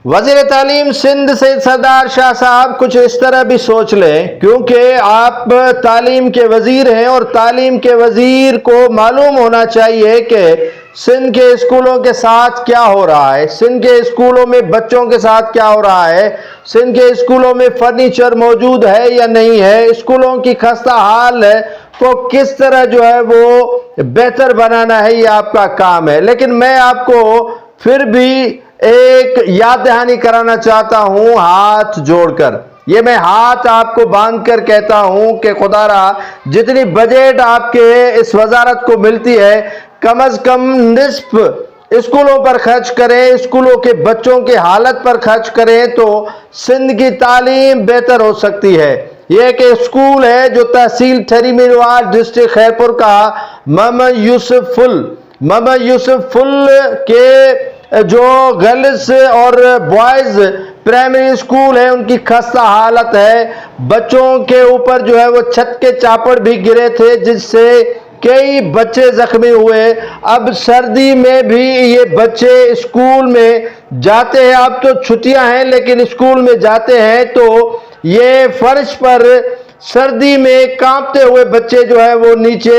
وزیر تعلیم سندھ سید سردار شاہ صاحب کچھ اس طرح بھی سوچ لیں، کیونکہ آپ تعلیم کے وزیر ہیں اور تعلیم کے وزیر کو معلوم ہونا چاہیے کہ سندھ کے اسکولوں کے ساتھ کیا ہو رہا ہے، سندھ کے اسکولوں میں بچوں کے ساتھ کیا ہو رہا ہے، سندھ کے اسکولوں میں فرنیچر موجود ہے یا نہیں ہے، اسکولوں کی خستہ حال کو کس طرح جو ہے وہ بہتر بنانا ہے، یہ آپ کا کام ہے۔ لیکن میں آپ کو پھر بھی ایک یاد دہانی کرانا چاہتا ہوں ہاتھ جوڑ کر، یہ میں ہاتھ آپ کو باندھ کر کہتا ہوں کہ خدا را جتنی بجٹ آپ کے اس وزارت کو ملتی ہے کم از کم نصف اسکولوں پر خرچ کریں، اسکولوں کے بچوں کے حالت پر خرچ کریں تو سندھ کی تعلیم بہتر ہو سکتی ہے۔ یہ ایک اسکول ہے جو تحصیل ٹھری میروار ڈسٹرکٹ خیرپور کا محمد یوسف فل کے جو گرلز اور بوائز پرائمری اسکول ہے ان کی خستہ حالت ہے، بچوں کے اوپر جو ہے وہ چھت کے چاپڑ بھی گرے تھے جس سے کئی بچے زخمی ہوئے۔ اب سردی میں بھی یہ بچے اسکول میں جاتے ہیں، اب تو چھٹیاں ہیں لیکن اسکول میں جاتے ہیں تو یہ فرش پر سردی میں کانپتے ہوئے بچے جو ہے وہ نیچے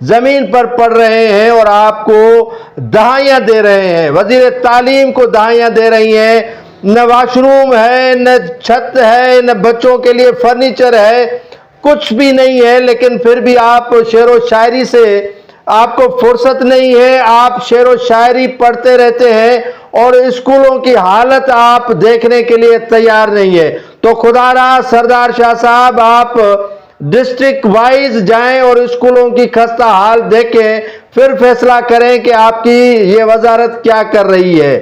زمین پر پڑ رہے ہیں اور آپ کو دہائیاں دے رہے ہیں، وزیر تعلیم کو دہائیاں دے رہی ہیں۔ نہ واش روم ہے، نہ چھت ہے، نہ بچوں کے لیے فرنیچر ہے، کچھ بھی نہیں ہے، لیکن پھر بھی آپ شعر و شاعری سے آپ کو فرصت نہیں ہے، آپ شعر و شاعری پڑھتے رہتے ہیں اور اسکولوں کی حالت آپ دیکھنے کے لیے تیار نہیں ہے۔ تو خدا را سردار شاہ صاحب آپ ڈسٹرکٹ وائز جائیں اور اسکولوں کی خستہ حال دیکھیں، پھر فیصلہ کریں کہ آپ کی یہ وزارت کیا کر رہی ہے۔